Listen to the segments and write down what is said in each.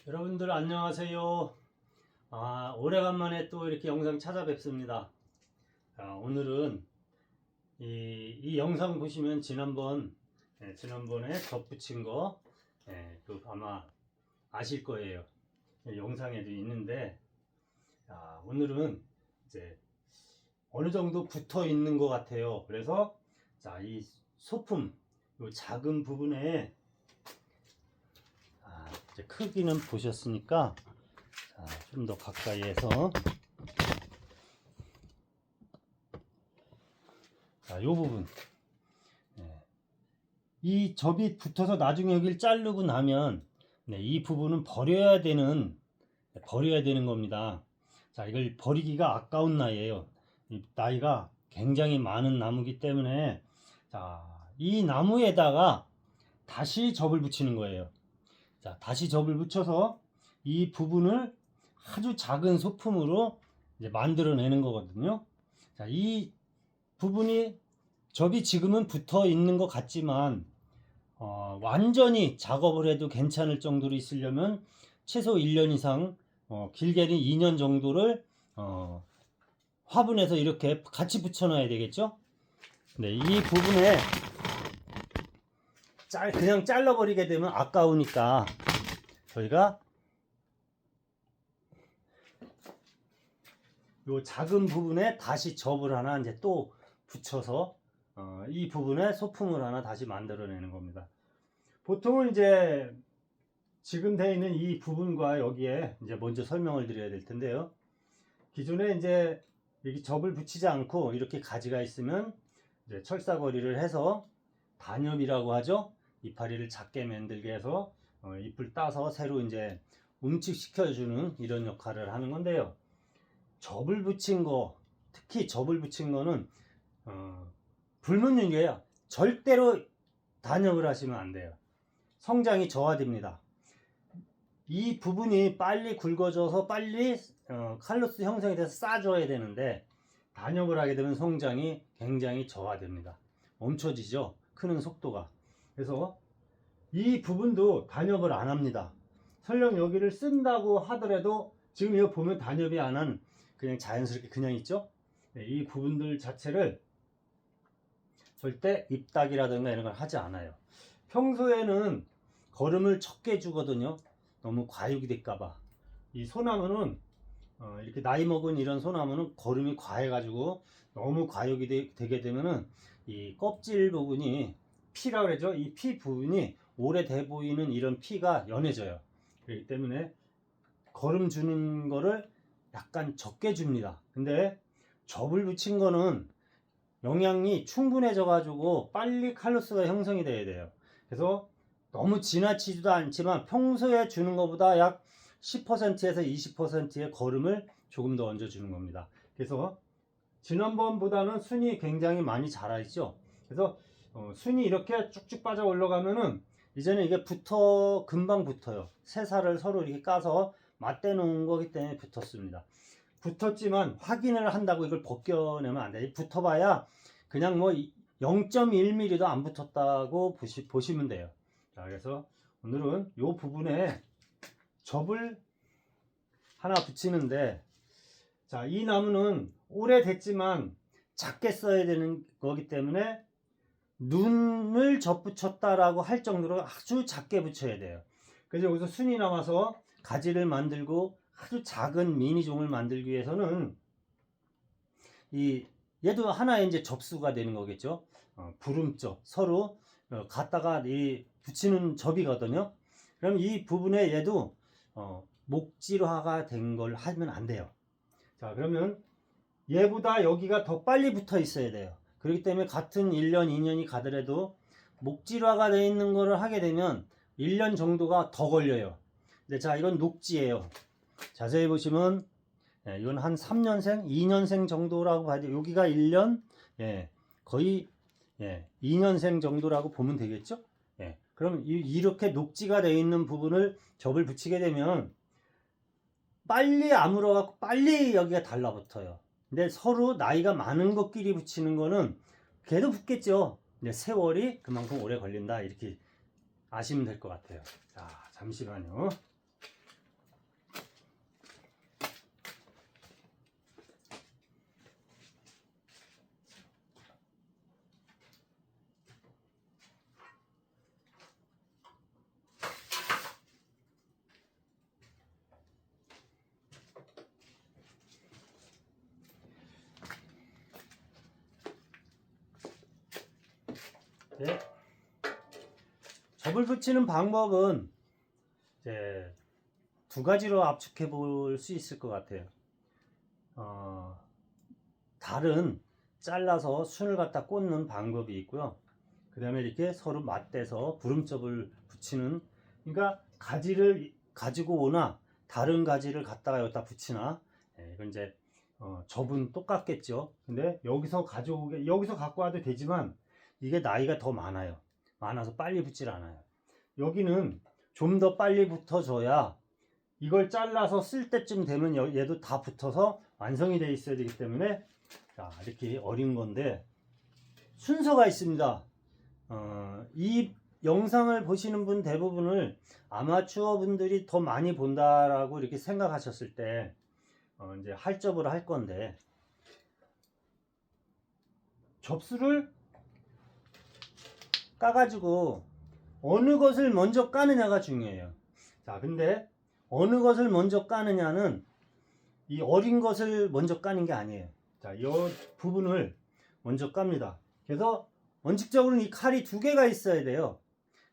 여러분들 안녕하세요. 오래간만에 또 이렇게 영상 찾아뵙습니다. 오늘은 이 영상 보시면 지난번에 덧붙인 거 아마 아실 거예요. 영상에도 있는데 오늘은 이제 어느 정도 붙어 있는 것 같아요. 그래서 이 소품, 이 작은 부분에 이제 크기는 보셨으니까 좀 더 가까이에서 요 부분, 이 접이 붙어서 나중에 여기를 자르고 나면 이 부분은 버려야 되는 겁니다. 이걸 버리기가 아까운 나이에요. 이 나이가 굉장히 많은 나무기 때문에 이 나무에다가 다시 접을 붙이는 거예요. 다시 접을 붙여서 이 부분을 아주 작은 소품으로 이제 만들어내는 거거든요. 이 부분이 접이 지금은 붙어 있는 것 같지만 완전히 작업을 해도 괜찮을 정도로 있으려면 최소 1년 이상, 길게는 2년 정도를 화분에서 이렇게 같이 붙여놔야 되겠죠. 이 부분에 그냥 잘라버리게 되면 아까우니까 저희가 요 작은 부분에 다시 접을 하나 이제 또 붙여서 이 부분에 소품을 하나 다시 만들어내는 겁니다. 보통은 이제 지금 되어 있는 이 부분과 여기에 이제 먼저 설명을 드려야 될 텐데요. 기존에 이제 여기 접을 붙이지 않고 이렇게 가지가 있으면 이제 철사거리를 해서 단엽이라고 하죠. 이파리를 작게 만들게 해서 잎을 따서 새로 이제 움직시켜주는 이런 역할을 하는 건데요. 접을 붙인 거, 특히 접을 붙인 거는 불문율이에요. 절대로 단엽을 하시면 안 돼요. 성장이 저하됩니다. 이 부분이 빨리 굵어져서 빨리 칼로스 형성이 돼서 싸줘야 되는데 단엽을 하게 되면 성장이 굉장히 저하됩니다. 멈춰지죠. 크는 속도가. 그래서 이 부분도 단엽을 안 합니다. 설령 여기를 쓴다고 하더라도 지금 이거 보면 단엽이 안 한 그냥 자연스럽게 그냥 있죠. 이 부분들 자체를 절대 잎닥이라든가 이런 걸 하지 않아요. 평소에는 거름을 적게 주거든요. 너무 과육이 될까봐. 이 소나무는 이렇게 나이 먹은 이런 소나무는 거름이 과해가지고 너무 과육이 되게 되면은 이 껍질 부분이 피라고 그러죠. 이 피 부분이 오래돼 보이는 이런 피가 연해져요. 그렇기 때문에 거름 주는 거를 약간 적게 줍니다. 근데 접을 붙인 거는 영양이 충분해져 가지고 빨리 칼로스가 형성이 돼야 돼요. 그래서 너무 지나치지도 않지만 평소에 주는 것보다 약 10%에서 20%의 거름을 조금 더 얹어 주는 겁니다. 그래서 지난번보다는 순이 굉장히 많이 자라있죠. 그래서 순이 이렇게 쭉쭉 빠져 올라가면은 이제는 이게 금방 붙어요. 새 살을 서로 이렇게 까서 맞대 놓은 거기 때문에 붙었습니다. 붙었지만 확인을 한다고 이걸 벗겨내면 안 돼요. 붙어봐야 그냥 뭐 0.1mm도 안 붙었다고 보시면 돼요. 그래서 오늘은 이 부분에 접을 하나 붙이는데, 이 나무는 오래됐지만 작게 써야 되는 거기 때문에 눈을 접붙였다라고 할 정도로 아주 작게 붙여야 돼요. 그래서 여기서 순이 남아서 가지를 만들고 아주 작은 미니종을 만들기 위해서는 얘도 하나의 이제 접수가 되는 거겠죠. 부름접 서로 갖다가 붙이는 접이거든요. 그럼 이 부분에 얘도 목질화가 된 걸 하면 안 돼요. 그러면 얘보다 여기가 더 빨리 붙어 있어야 돼요. 그렇기 때문에 같은 1년, 2년이 가더라도 목질화가 되어 있는 거를 하게 되면 1년 정도가 더 걸려요. 근데 이건 녹지예요. 자세히 보시면 이건 한 3년생, 2년생 정도라고 봐야 돼요. 여기가 1년, 거의 2년생 정도라고 보면 되겠죠. 그럼 이렇게 녹지가 되어 있는 부분을 접을 붙이게 되면 빨리 아물어갖고 빨리 여기가 달라붙어요. 근데 서로 나이가 많은 것끼리 붙이는 거는 걔도 붙겠죠. 근데 세월이 그만큼 오래 걸린다, 이렇게 아시면 될 것 같아요. 잠시만요. 네. 접을 붙이는 방법은 이제 두 가지로 압축해 볼 수 있을 것 같아요. 달은 잘라서 순을 갖다 꽂는 방법이 있고요. 그 다음에 이렇게 서로 맞대서 부름접을 붙이는, 그러니까 가지를 가지고 오나 다른 가지를 갖다가 여기다 붙이나, 이건 이제 접은 똑같겠죠. 근데 여기서 여기서 갖고 와도 되지만 이게 나이가 더 많아서 빨리 붙질 않아요. 여기는 좀 더 빨리 붙어줘야 이걸 잘라서 쓸 때쯤 되면 얘도 다 붙어서 완성이 되어 있어야 되기 때문에, 자, 이렇게 어린 건데 순서가 있습니다. 이 영상을 보시는 분 대부분을 아마추어 분들이 더 많이 본다라고 이렇게 생각하셨을 때 이제 할접을 할 건데, 접수를 까가지고 어느 것을 먼저 까느냐가 중요해요. 자, 근데 어느 것을 먼저 까느냐는 이 어린 것을 먼저 까는 게 아니에요. 자, 이 부분을 먼저 깝니다. 그래서 원칙적으로는 이 칼이 두 개가 있어야 돼요.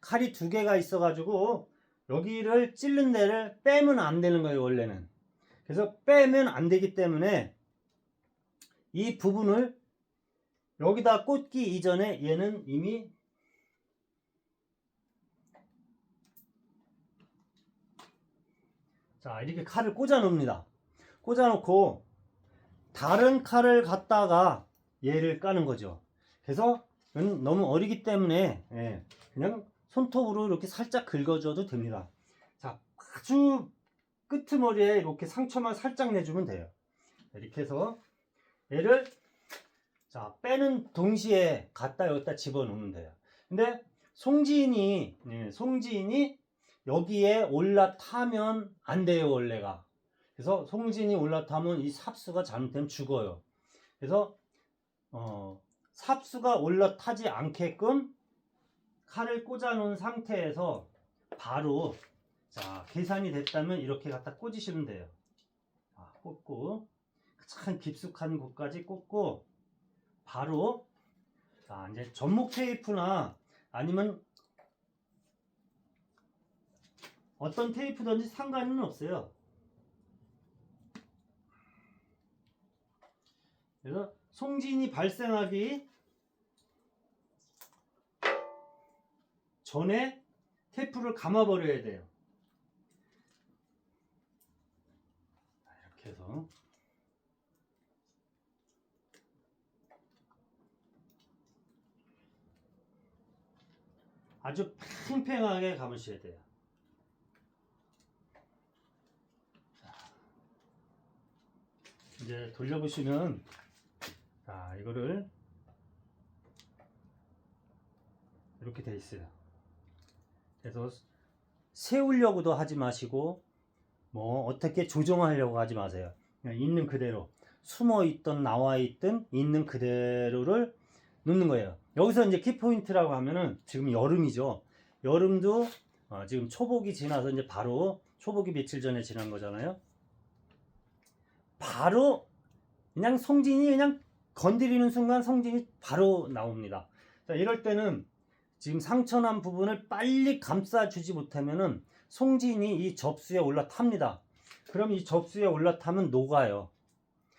칼이 두 개가 있어 가지고 여기를 찌른 데를 빼면 안 되는 거예요, 원래는. 그래서 빼면 안 되기 때문에 이 부분을 여기다 꽂기 이전에 얘는 이미 자, 이렇게 칼을 꽂아 놓습니다. 꽂아 놓고 다른 칼을 갖다가 얘를 까는 거죠. 그래서 너무 어리기 때문에 그냥 손톱으로 이렇게 살짝 긁어줘도 됩니다. 자, 아주 끄트머리에 이렇게 상처만 살짝 내주면 돼요. 이렇게 해서 얘를 자, 빼는 동시에 갖다 여기다 집어넣으면 돼요. 근데 송지인이 여기에 올라타면 안 돼요, 원래가. 그래서 송지인이 올라타면 이 삽수가 잘못되면 죽어요. 그래서 삽수가 올라타지 않게끔 칼을 꽂아 놓은 상태에서 바로, 자, 계산이 됐다면 이렇게 갖다 꽂으시면 돼요. 자, 꽂고 참 깊숙한 곳까지 꽂고 바로, 자, 이제 전목 테이프나 아니면 어떤 테이프든지 상관은 없어요. 그래서 송진이 발생하기 전에 테이프를 감아버려야 돼요. 이렇게 해서 아주 팽팽하게 감으셔야 돼요. 이제 돌려보시면, 자, 이거를 이렇게 돼 있어요. 그래서 세우려고도 하지 마시고 뭐 어떻게 조정하려고 하지 마세요. 그냥 있는 그대로, 숨어 있던 나와 있던 있는 그대로를 넣는 거예요. 여기서 이제 키포인트라고 하면은 지금 여름이죠. 여름도 지금 초복이 지나서 이제 바로 초복이 며칠 전에 지난 거잖아요. 바로 그냥 송진이 그냥 건드리는 순간 송진이 바로 나옵니다. 자, 이럴 때는 지금 상처난 부분을 빨리 감싸주지 못하면은 송진이 이 접수에 올라탑니다. 그럼 이 접수에 올라타면 녹아요.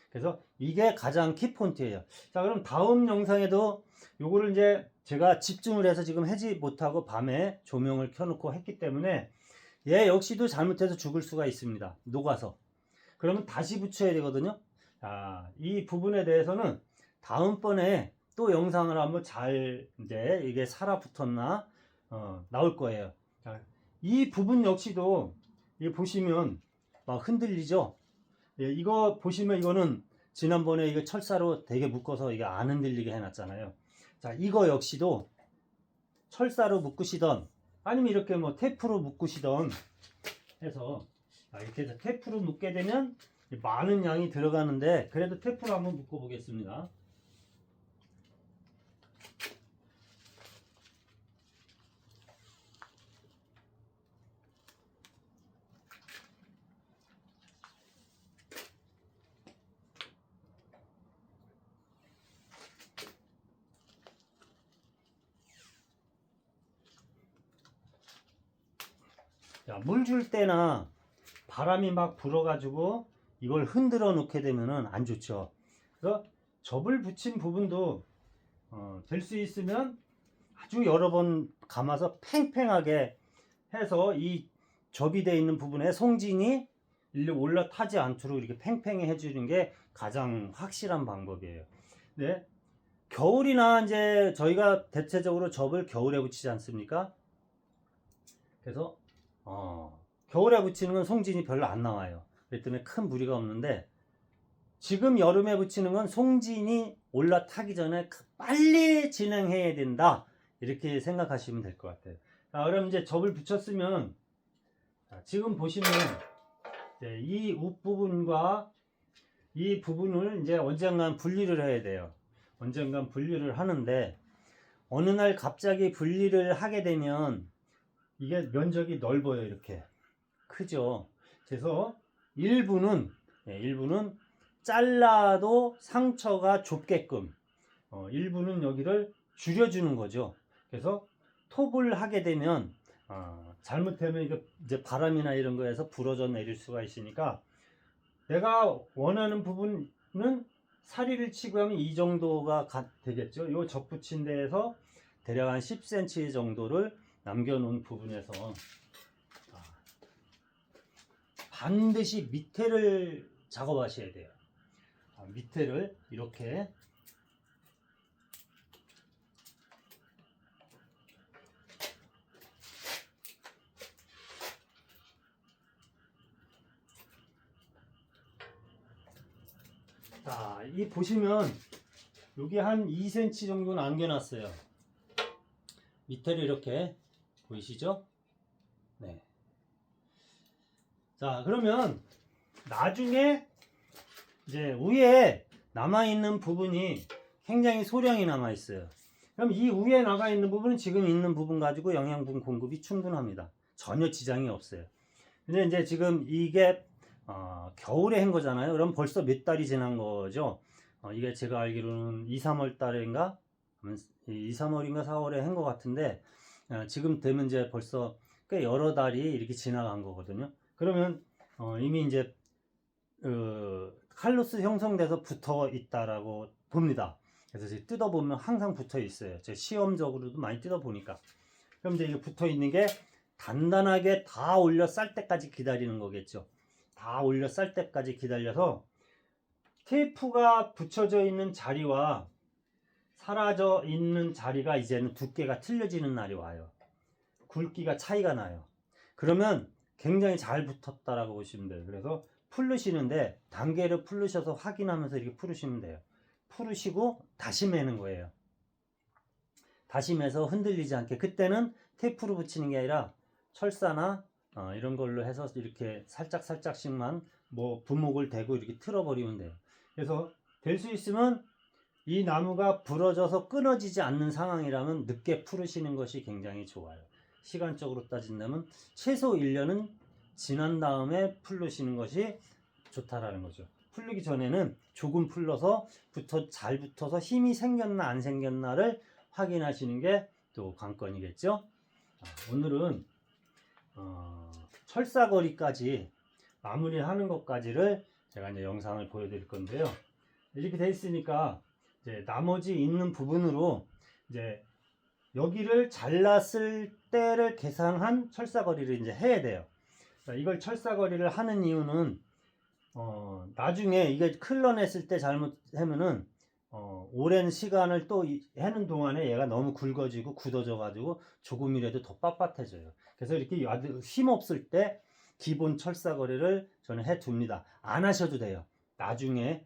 그래서 이게 가장 키포인트예요. 자, 그럼 다음 영상에도 요거를 이제 제가 집중을 해서 지금 하지 못하고 밤에 조명을 켜놓고 했기 때문에 얘 역시도 잘못해서 죽을 수가 있습니다. 녹아서. 그러면 다시 붙여야 되거든요. 자, 이 부분에 대해서는 다음번에 또 영상을 한번 잘 이제 이게 살아 붙었나 나올 거예요. 자, 이 부분 역시도 이 보시면 막 흔들리죠. 예, 이거 보시면 이거는 지난번에 이거 철사로 되게 묶어서 이게 안 흔들리게 해놨잖아요. 자, 이거 역시도 철사로 묶으시던 아니면 이렇게 뭐 테이프로 묶으시던 해서, 이렇게 해서 테이프로 묶게 되면 많은 양이 들어가는데 그래도 테이프로 한번 묶어 보겠습니다. 물 줄 때나 바람이 막 불어가지고 이걸 흔들어 놓게 되면은 안 좋죠. 그래서 접을 붙인 부분도 될 수 있으면 아주 여러 번 감아서 팽팽하게 해서 이 접이 되어 있는 부분에 송진이 일로 올라타지 않도록 이렇게 팽팽히 해주는 게 가장 확실한 방법이에요. 네. 겨울이나 이제 저희가 대체적으로 접을 겨울에 붙이지 않습니까? 그래서 겨울에 붙이는 건 송진이 별로 안 나와요. 그렇기 때문에 큰 무리가 없는데 지금 여름에 붙이는 건 송진이 올라타기 전에 빨리 진행해야 된다. 이렇게 생각하시면 될 것 같아요. 자, 그럼 이제 접을 붙였으면 지금 보시면 이 웃부분과 이 부분을 이제 언젠간 분리를 해야 돼요. 언젠간 분리를 하는데 어느 날 갑자기 분리를 하게 되면 이게 면적이 넓어요. 이렇게 크죠. 그래서 일부는 잘라도 상처가 좁게끔 일부는 여기를 줄여주는 거죠. 그래서 톱을 하게 되면 잘못하면 이제 바람이나 이런 거에서 부러져 내릴 수가 있으니까 내가 원하는 부분은 사리를 치고 하면 이 정도가 되겠죠. 요 접붙인 데에서 대략 한 10cm 정도를 남겨놓은 부분에서 반드시 밑에를 작업하셔야 돼요. 밑에를 이렇게 자, 이 보시면 여기 한 2cm 정도 남겨놨어요. 밑에를 이렇게 보이시죠? 네. 자, 그러면 나중에 이제 위에 남아있는 부분이 굉장히 소량이 남아있어요. 그럼 이 위에 남아있는 부분은 지금 있는 부분 가지고 영양분 공급이 충분합니다. 전혀 지장이 없어요. 근데 이제 지금 이게 겨울에 한 거잖아요. 그럼 벌써 몇 달이 지난 거죠. 이게 제가 알기로는 2, 3월 달인가 2, 3월인가 4월에 한 거 같은데 지금 되면 이제 벌써 꽤 여러 달이 이렇게 지나간 거거든요. 그러면 이미 이제 칼로스 형성돼서 붙어 있다라고 봅니다. 그래서 이제 뜯어보면 항상 붙어 있어요. 제가 시험적으로도 많이 뜯어보니까. 그럼 이제 이게 붙어 있는 게 단단하게 다 올려 쌀 때까지 기다리는 거겠죠. 다 올려 쌀 때까지 기다려서 테이프가 붙여져 있는 자리와 사라져 있는 자리가 이제는 두께가 틀려지는 날이 와요. 굵기가 차이가 나요. 그러면 굉장히 잘 붙었다라고 보시면 돼요. 그래서 풀르시는데 단계를 풀르셔서 확인하면서 이렇게 풀으시면 돼요. 풀으시고 다시 매는 거예요. 다시 매서 흔들리지 않게. 그때는 테이프로 붙이는 게 아니라 철사나 이런 걸로 해서 이렇게 살짝씩만 뭐 부목을 대고 이렇게 틀어버리면 돼요. 그래서 될 수 있으면 이 나무가 부러져서 끊어지지 않는 상황이라면 늦게 풀으시는 것이 굉장히 좋아요. 시간적으로 따진다면 최소 1년은 지난 다음에 풀르시는 것이 좋다라는 거죠. 풀리기 전에는 조금 풀러서 잘 붙어서 힘이 생겼나 안 생겼나를 확인하시는 게 또 관건이겠죠. 오늘은 철사거리까지 마무리하는 것까지를 제가 이제 영상을 보여드릴 건데요. 이렇게 돼 있으니까 이제 나머지 있는 부분으로 이제 여기를 잘랐을 때를 계산한 철사거리를 이제 해야 돼요. 이걸 철사거리를 하는 이유는 나중에 이게 클러냈을 때 잘못하면은 오랜 시간을 또 해는 동안에 얘가 너무 굵어지고 굳어져 가지고 조금이라도 더 빳빳해져요. 그래서 이렇게 힘없을 때 기본 철사거리를 저는 해 둡니다. 안 하셔도 돼요. 나중에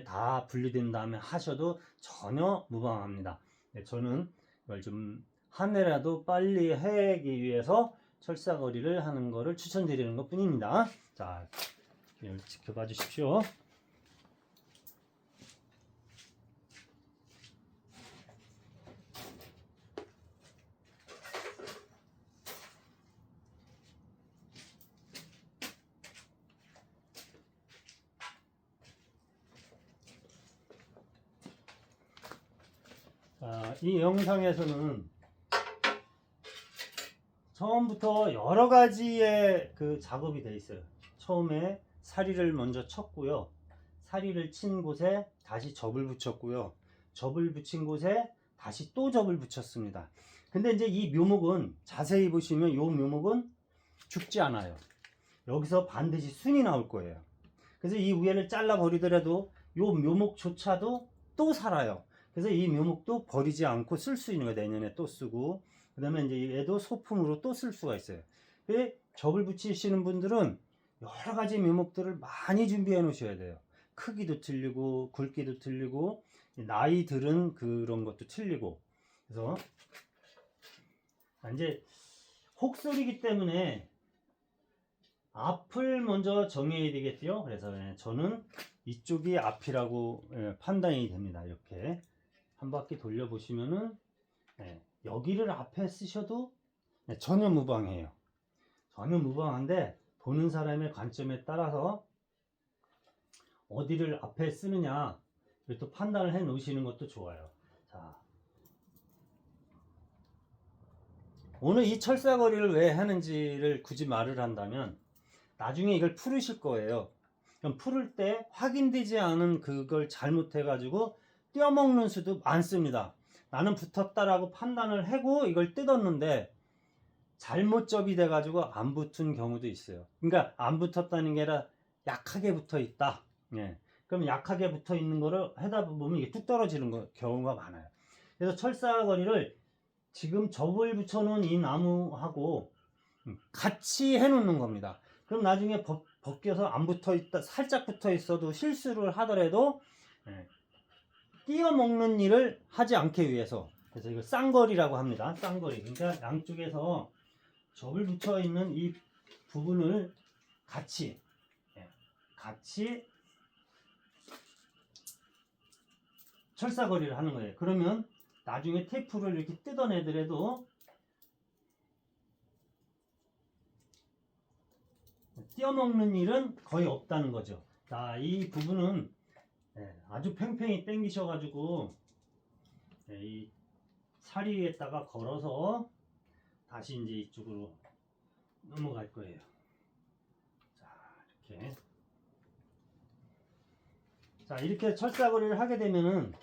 다 분리된 다음에 하셔도 전혀 무방합니다. 저는 이걸 좀 한 해라도 빨리 하기 위해서 철사거리를 하는 것을 추천드리는 것 뿐입니다. 자, 이걸 지켜봐 주십시오. 이 영상에서는 처음부터 여러 가지의 그 작업이 돼 있어요. 처음에 사리를 먼저 쳤고요. 사리를 친 곳에 다시 접을 붙였고요. 접을 붙인 곳에 다시 또 접을 붙였습니다. 근데 이제 이 묘목은 자세히 보시면 이 묘목은 죽지 않아요. 여기서 반드시 순이 나올 거예요. 그래서 이 위에를 잘라 버리더라도 이 묘목조차도 또 살아요. 그래서 이 묘목도 버리지 않고 쓸 수 있는 거예요. 내년에 또 쓰고, 그 다음에 이제 얘도 소품으로 또 쓸 수가 있어요. 접을 붙이시는 분들은 여러 가지 묘목들을 많이 준비해 놓으셔야 돼요. 크기도 틀리고 굵기도 틀리고 나이 들은 그런 것도 틀리고. 그래서 이제 혹설이기 때문에 앞을 먼저 정해야 되겠죠. 그래서 저는 이쪽이 앞이라고 판단이 됩니다. 이렇게 한 바퀴 돌려 보시면은 여기를 앞에 쓰셔도 전혀 무방해요. 전혀 무방한데 보는 사람의 관점에 따라서 어디를 앞에 쓰느냐 또 판단을 해 놓으시는 것도 좋아요. 자, 오늘 이 철사거리를 왜 하는지를 굳이 말을 한다면 나중에 이걸 풀으실 거예요. 그럼 풀을 때 확인되지 않은 그걸 잘못해 가지고 떼어먹는 수도 많습니다. 나는 붙었다라고 판단을 하고 이걸 뜯었는데 잘못 접이 돼 가지고 안 붙은 경우도 있어요. 그러니까 안 붙었다는 게 아니라 약하게 붙어 있다. 그럼 약하게 붙어 있는 거를 하다 보면 이게 뚝 떨어지는 경우가 많아요. 그래서 철사거리를 지금 접을 붙여 놓은 이 나무하고 같이 해 놓는 겁니다. 그럼 나중에 벗겨서 안 붙어 있다, 살짝 붙어 있어도 실수를 하더라도 띄어 먹는 일을 하지 않기 위해서. 그래서 이걸 쌍거리라고 합니다. 쌍거리. 그러니까 양쪽에서 접을 붙여 있는 이 부분을 같이 철사거리를 하는 거예요. 그러면 나중에 테이프를 이렇게 뜯어내더라도 띄어먹는 일은 거의 없다는 거죠. 자, 이 부분은 아주 팽팽히 당기셔가지고 이 사리에다가 걸어서 다시 이제 이쪽으로 넘어갈 거예요. 자, 이렇게. 자, 이렇게 철사거리를 하게 되면은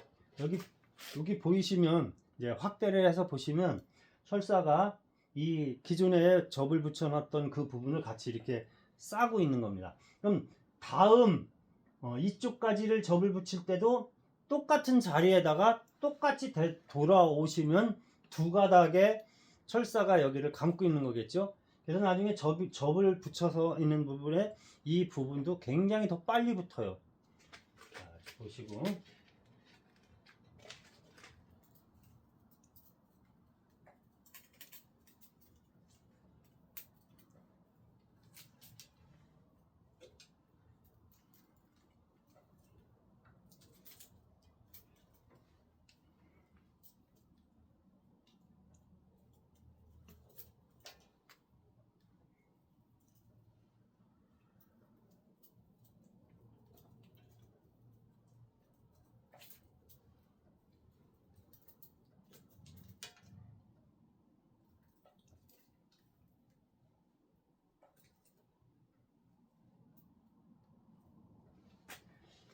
여기 보이시면 이제 확대를 해서 보시면 철사가 이 기존에 접을 붙여놨던 그 부분을 같이 이렇게 싸고 있는 겁니다. 그럼 다음 이쪽까지를 접을 붙일 때도 똑같은 자리에다가 똑같이 돌아오시면 두 가닥의 철사가 여기를 감고 있는 거겠죠. 그래서 나중에 접을 붙여서 있는 부분에 이 부분도 굉장히 더 빨리 붙어요. 자, 보시고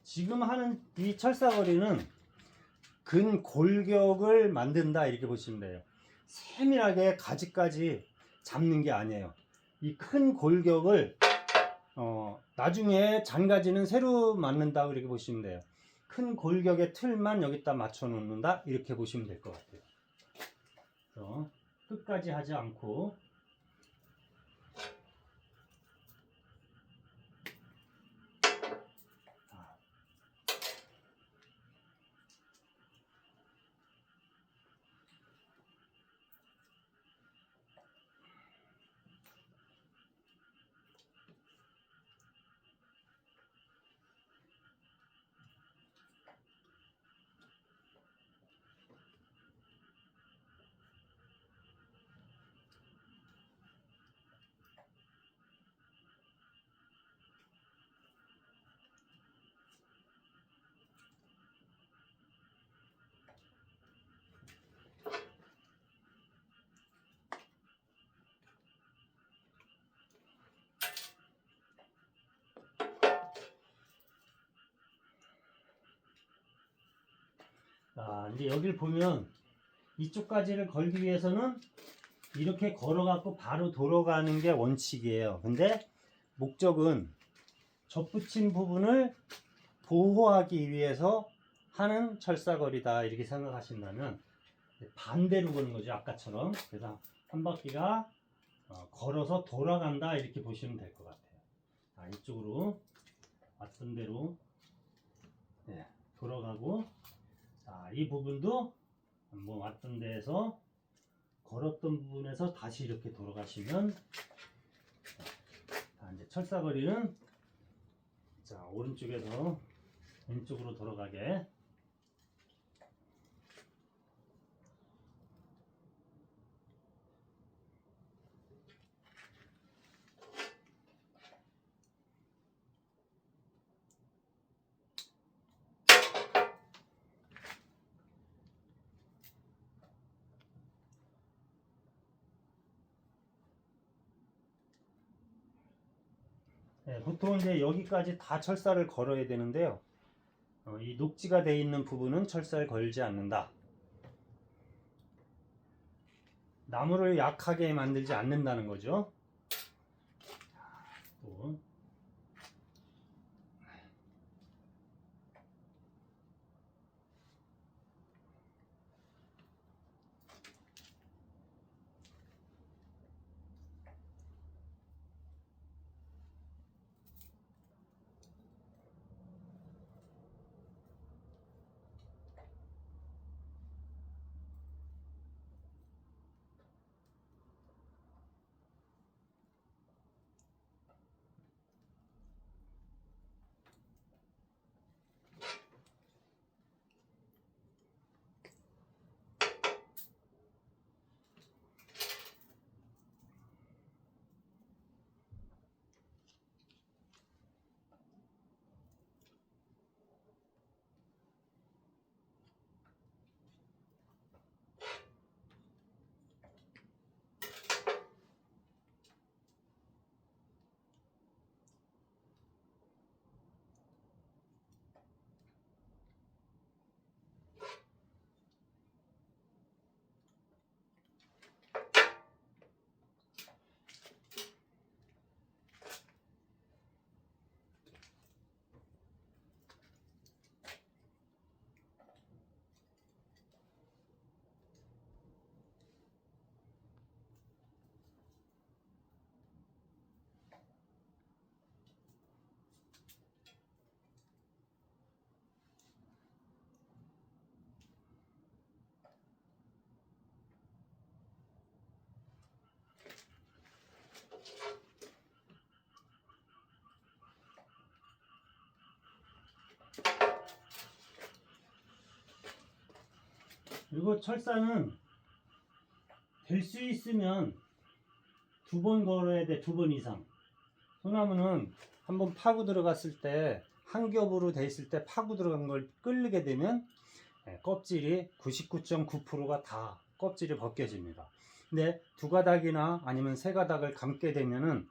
지금 하는 이 철사거리는 근골격을 만든다 이렇게 보시면 돼요. 세밀하게 가지까지 잡는 게 아니에요. 이 큰 골격을 나중에 잔가지는 새로 맞는다고 이렇게 보시면 돼요. 큰 골격의 틀만 여기다 맞춰 놓는다 이렇게 보시면 될 것 같아요. 그래서 끝까지 하지 않고 이제 여기를 보면 이쪽 가지를 걸기 위해서는 이렇게 걸어갖고 바로 돌아가는 게 원칙이에요. 근데 목적은 접붙인 부분을 보호하기 위해서 하는 철사거리다 이렇게 생각하신다면 반대로 거는 거죠. 아까처럼. 그래서 한 바퀴가 걸어서 돌아간다 이렇게 보시면 될 것 같아요. 이쪽으로 왔던 대로 돌아가고, 이 부분도 한번 왔던 데에서 걸었던 부분에서 다시 이렇게 돌아가시면, 이제 철사거리는 오른쪽에서 왼쪽으로 돌아가게. 보통 이제 여기까지 다 철사를 걸어야 되는데요. 이 녹지가 되어 있는 부분은 철사를 걸지 않는다. 나무를 약하게 만들지 않는다는 거죠. 또 그리고 철사는 될 수 있으면 2번 걸어야 돼. 2번 이상. 소나무는 한번 파고 들어갔을 때 한 겹으로 돼 있을 때 파고 들어간 걸 끌게 되면 껍질이 99.9%가 다 껍질이 벗겨집니다. 근데 2가닥이나 아니면 3가닥을 감게 되면은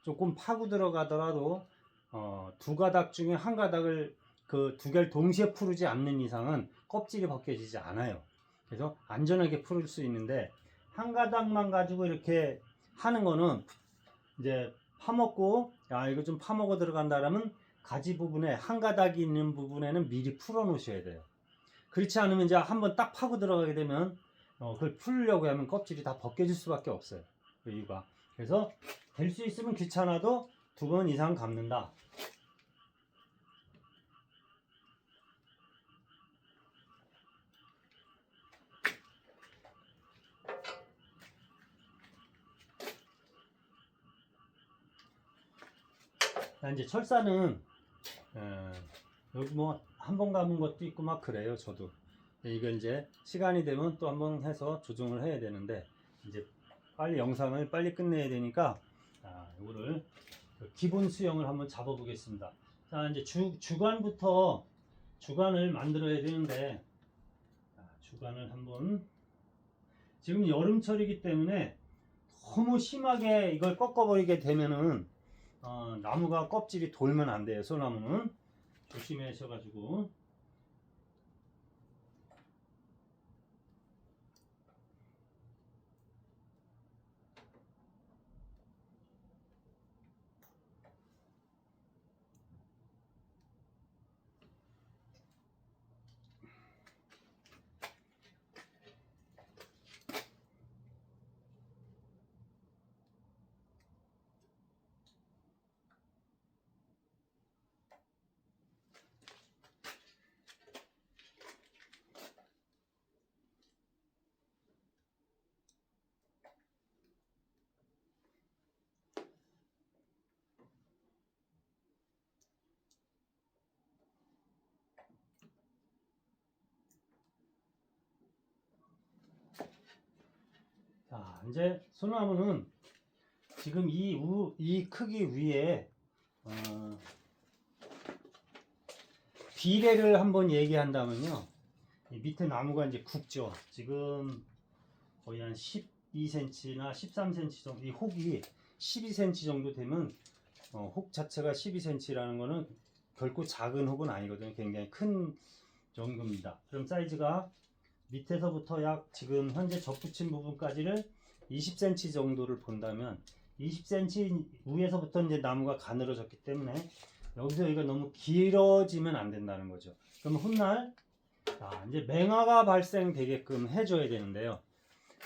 조금 파고 들어가더라도 2가닥 중에 1가닥을 그 2개를 동시에 풀지 않는 이상은 껍질이 벗겨지지 않아요. 그래서 안전하게 풀을 수 있는데 1가닥만 가지고 이렇게 하는 거는 이제 파먹고 이거 좀 파먹어 들어간다라면 가지 부분에 1가닥이 있는 부분에는 미리 풀어 놓으셔야 돼요. 그렇지 않으면 이제 한번 딱 파고 들어가게 되면 그걸 풀려고 하면 껍질이 다 벗겨질 수밖에 없어요. 그 이유가. 그래서 될 수 있으면 귀찮아도 2번 이상 감는다. 이제 철사는 여기 뭐 한 번 감은 것도 있고 막 그래요. 저도 이걸 이제 시간이 되면 또 한 번 해서 조정을 해야 되는데 이제 빨리 영상을 빨리 끝내야 되니까 이거를 기본 수영을 한번 잡아 보겠습니다. 자, 이제 주간부터 주간을 만들어야 되는데 주간을 한번, 지금 여름철이기 때문에 너무 심하게 이걸 꺾어버리게 되면은 나무가 껍질이 돌면 안 돼요. 소나무는 조심하셔가지고. 이제 소나무는 지금 이 크기 위에 비례를 한번 얘기한다면요. 이 밑에 나무가 이제 굵죠. 지금 거의 한 12cm나 13cm 정도, 이 혹이 12cm 정도 되면 혹 자체가 12cm라는 거는 결코 작은 혹은 아니거든요. 굉장히 큰 정도입니다. 그럼 사이즈가 밑에서부터 약 지금 현재 접붙인 부분까지를 20cm 정도를 본다면 20cm 위에서부터 이제 나무가 가늘어졌기 때문에 여기서 이거 너무 길어지면 안 된다는 거죠. 그럼 훗날 이제 맹화가 발생되게끔 해줘야 되는데요.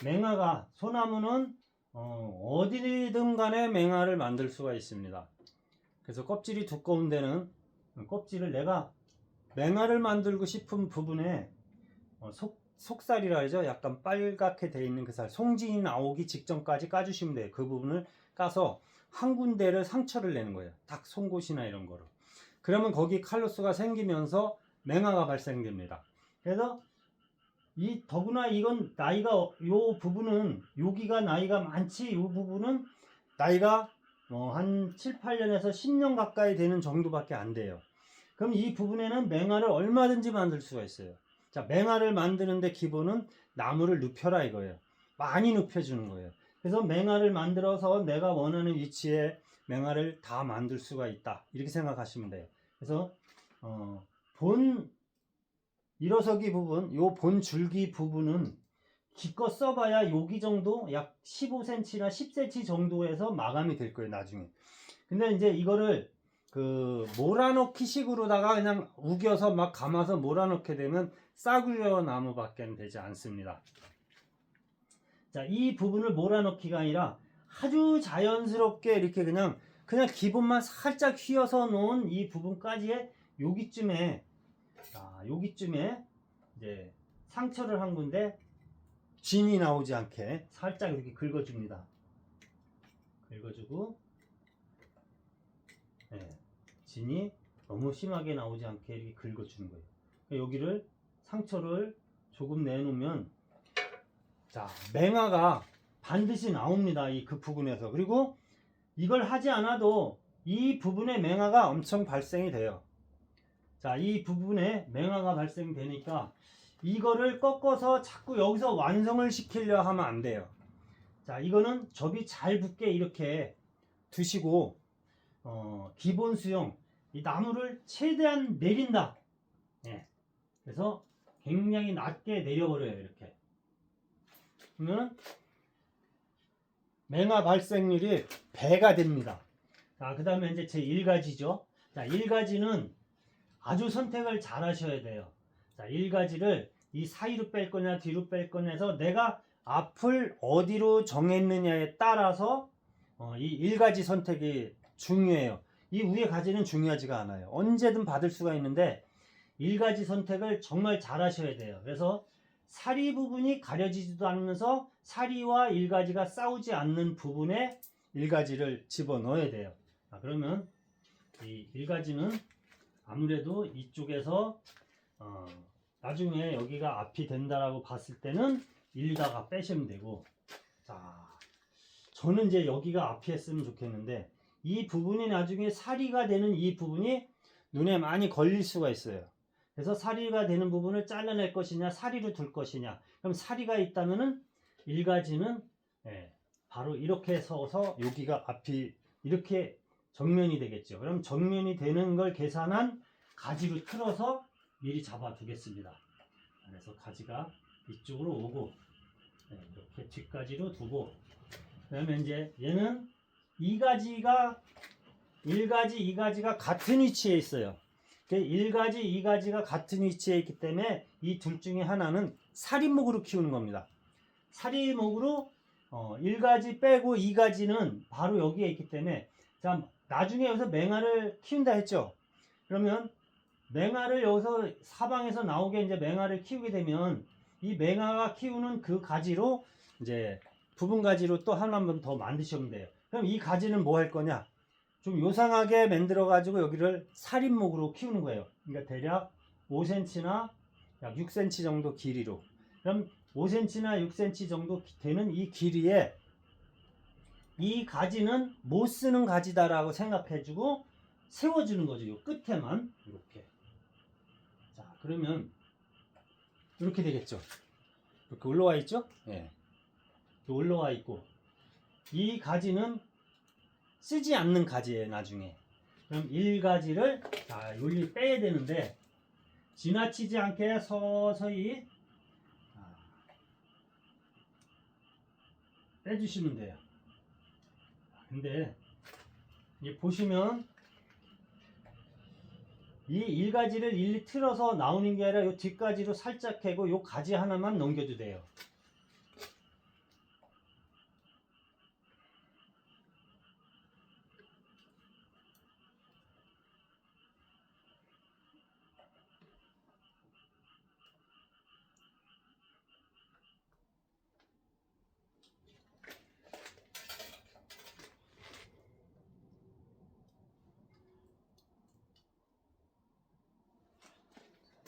맹화가, 소나무는 어디든 간에 맹화를 만들 수가 있습니다. 그래서 껍질이 두꺼운 데는 껍질을 내가 맹화를 만들고 싶은 부분에 속살이라 하죠. 약간 빨갛게 되어 있는 그 살, 송진이 나오기 직전까지 까주시면 돼요. 그 부분을 까서 한 군데를 상처를 내는 거예요. 닭 송곳이나 이런 거로. 그러면 거기 칼로스가 생기면서 맹화가 발생됩니다. 그래서 더구나 이건 나이가, 요 부분은 여기가 나이가 많지, 요 부분은 나이가 한 7, 8년에서 10년 가까이 되는 정도밖에 안 돼요. 그럼 이 부분에는 맹화를 얼마든지 만들 수가 있어요. 자, 맹화를 만드는데 기본은 나무를 눕혀라 이거예요. 많이 눕혀주는 거예요. 그래서 맹화를 만들어서 내가 원하는 위치에 맹화를 다 만들 수가 있다. 이렇게 생각하시면 돼요. 그래서 본 일어서기 부분, 요 본 줄기 부분은 기껏 써봐야 여기 정도, 약 15cm나 10cm 정도에서 마감이 될 거예요, 나중에. 근데 이제 이거를 몰아넣기 식으로다가 그냥 우겨서 막 감아서 몰아넣게 되면 싸구려 나무밖에 되지 않습니다. 자, 이 부분을 몰아넣기가 아니라 아주 자연스럽게 이렇게 그냥 기본만 살짝 휘어서 놓은 이 부분까지의 여기쯤에 이제 상처를 한 군데 진이 나오지 않게 살짝 이렇게 긁어줍니다. 긁어주고, 진이 너무 심하게 나오지 않게 이렇게 긁어주는 거예요. 여기를 상처를 조금 내놓으면, 자, 맹화가 반드시 나옵니다. 그 부분에서. 그리고 이걸 하지 않아도 이 부분에 맹화가 엄청 발생이 돼요. 자, 이 부분에 맹화가 발생되니까 이거를 꺾어서 자꾸 여기서 완성을 시키려 하면 안 돼요. 자, 이거는 접이 잘 붙게 이렇게 두시고, 기본 수용, 이 나무를 최대한 내린다. 그래서 굉장히 낮게 내려버려요, 이렇게. 그러면 맹화 발생률이 배가 됩니다. 자, 그 다음에 이제 제 1가지죠. 자, 1가지는 아주 선택을 잘 하셔야 돼요. 자, 1가지를 이 사이로 뺄 거냐 뒤로 뺄 거냐 해서 내가 앞을 어디로 정했느냐에 따라서 이 1가지 선택이 중요해요. 이 위에 가지는 중요하지가 않아요. 언제든 받을 수가 있는데 1가지 선택을 정말 잘 하셔야 돼요. 그래서 사리 부분이 가려지지도 않으면서 사리와 1가지가 싸우지 않는 부분에 1가지를 집어넣어야 돼요. 자, 그러면 이 1가지는 아무래도 이쪽에서 나중에 여기가 앞이 된다라고 봤을 때는 1다가 빼시면 되고, 자, 저는 이제 여기가 앞이 했으면 좋겠는데 이 부분이 나중에 사리가 되는 이 부분이 눈에 많이 걸릴 수가 있어요. 그래서 사리가 되는 부분을 잘라낼 것이냐 사리로 둘 것이냐. 그럼 사리가 있다면은 1가지는 바로 이렇게 서서 여기가 앞이 이렇게 정면이 되겠죠. 그럼 정면이 되는 걸 계산한 가지로 틀어서 미리 잡아 두겠습니다. 그래서 가지가 이쪽으로 오고, 이렇게 뒷가지로 두고, 그러면 이제 얘는 1가지, 2가지가 같은 위치에 있어요. 1가지, 2가지가 같은 위치에 있기 때문에 이 둘 중에 하나는 사리목으로 키우는 겁니다. 사리목으로 1가지 빼고 2가지는 바로 여기에 있기 때문에, 자, 나중에 여기서 맹화를 키운다 했죠. 그러면 맹화를 여기서 사방에서 나오게 이제 맹화를 키우게 되면 이 맹화가 키우는 그 가지로 이제 부분 가지로 또 하나만 더 만드시면 돼요. 그럼 이 가지는 뭐 할 거냐? 좀 요상하게 만들어 가지고 여기를 살인목으로 키우는 거예요. 그러니까 대략 5cm나 약 6cm 정도 길이로. 그럼 5cm나 6cm 정도 되는 이 길이에 이 가지는 못 쓰는 가지다라고 생각해주고 세워주는 거죠. 이 끝에만 이렇게. 자, 그러면 이렇게 되겠죠. 이렇게 올라와 있죠? 예. 올라와 있고 이 가지는 쓰지 않는 가지예요. 나중에. 그럼 1가지를 자, 여기 빼야 되는데 지나치지 않게 서서히 빼주시면 돼요. 근데 보시면 이 1가지를 일일이 틀어서 나오는 게 아니라 이 뒷가지로 살짝 캐고 이 가지 하나만 넘겨도 돼요.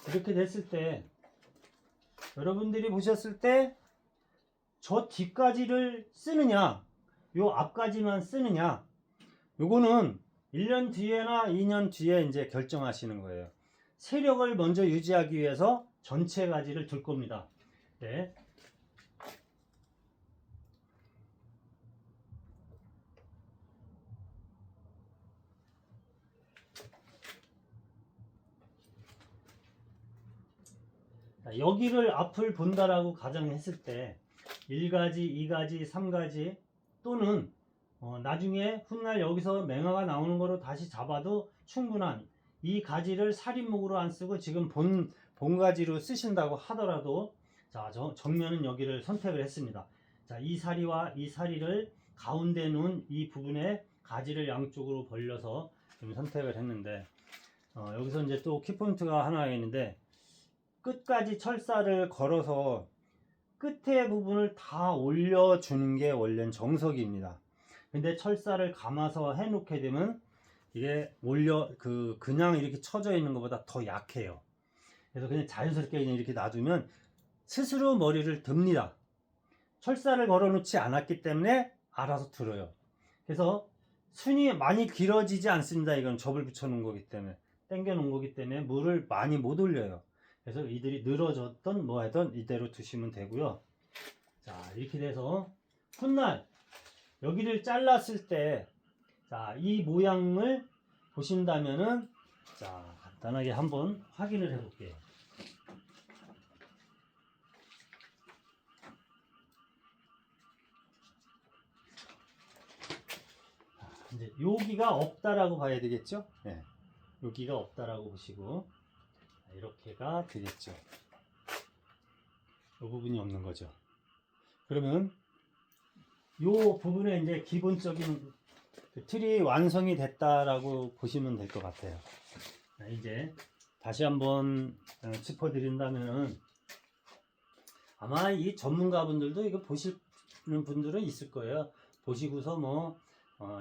이렇게 됐을 때 여러분들이 보셨을 때 저 뒷가지를 쓰느냐 요 앞가지만 쓰느냐 요거는 1년 뒤에나 2년 뒤에 이제 결정하시는 거예요. 세력을 먼저 유지하기 위해서 전체 가지를 둘 겁니다. 네. 여기를 앞을 본다라고 가정했을 때 1가지, 2가지, 3가지 또는 나중에 훗날 여기서 맹화가 나오는 거로 다시 잡아도 충분한 이 가지를 살인목으로 안 쓰고 지금 본 가지로 쓰신다고 하더라도 자, 정면은 여기를 선택을 했습니다. 자, 이 사리와 이 사리를 가운데 놓은 이 부분에 가지를 양쪽으로 벌려서 지금 선택을 했는데 여기서 이제 또 키포인트가 하나 있는데 끝까지 철사를 걸어서 끝에 부분을 다 올려주는 게 원래는 정석입니다. 근데 철사를 감아서 해놓게 되면 이게 그냥 이렇게 쳐져 있는 것보다 더 약해요. 그래서 그냥 자연스럽게 그냥 이렇게 놔두면 스스로 머리를 듭니다. 철사를 걸어 놓지 않았기 때문에 알아서 들어요. 그래서 순이 많이 길어지지 않습니다. 이건 접을 붙여 놓은 거기 때문에 당겨 놓은 거기 때문에 물을 많이 못 올려요. 그래서 이들이 늘어졌던 뭐 하든 이대로 두시면 되고요. 자, 이렇게 돼서 훗날 여기를 잘랐을 때 자, 이 모양을 보신다면은 자, 간단하게 한번 확인을 해 볼게요. 이제 여기가 없다라고 봐야 되겠죠? 네. 여기가 없다라고 보시고 이렇게가 되겠죠. 이 부분이 없는 거죠. 그러면 이 부분에 이제 기본적인 틀이 완성이 됐다라고 보시면 될 것 같아요. 이제 다시 한번 짚어드린다면은 아마 이 전문가분들도 이거 보시는 분들은 있을 거예요. 보시고서 뭐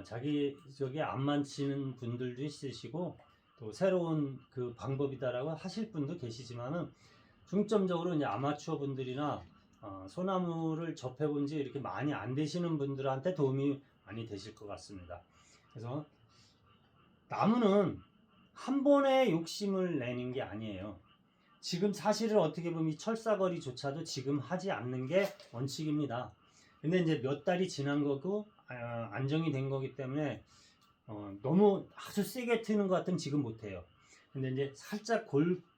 자기 저기 안 만치는 분들도 있으시고 또 새로운 그 방법이다라고 하실 분도 계시지만은 중점적으로 이제 아마추어 분들이나 소나무를 접해본 지 이렇게 많이 안 되시는 분들한테 도움이 많이 되실 것 같습니다. 그래서 나무는 한 번에 욕심을 내는 게 아니에요. 지금 사실은 어떻게 보면 이 철사거리조차도 지금 하지 않는 게 원칙입니다. 근데 이제 몇 달이 지난 거고 안정이 된 거기 때문에 너무 아주 세게 트는 것 같으면 지금 못해요. 근데 이제 살짝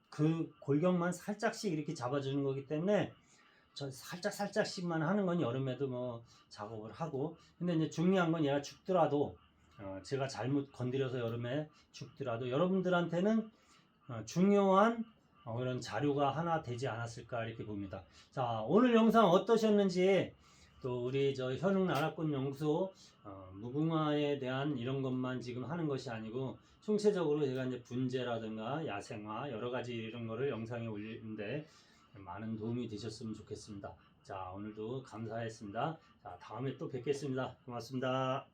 그 골격만 살짝씩 이렇게 잡아주는 거기 때문에 저 살짝씩만 하는 건 여름에도 뭐 작업을 하고 근데 이제 중요한 건 얘가 죽더라도 제가 잘못 건드려서 여름에 죽더라도 여러분들한테는 중요한 이런 자료가 하나 되지 않았을까 이렇게 봅니다. 자, 오늘 영상 어떠셨는지 또 우리 저 현웅 나라꽃 연구소 무궁화에 대한 이런 것만 지금 하는 것이 아니고 총체적으로 제가 이제 분재라든가 야생화 여러 가지 이런 거를 영상에 올리는데 많은 도움이 되셨으면 좋겠습니다. 자, 오늘도 감사했습니다. 자, 다음에 또 뵙겠습니다. 고맙습니다.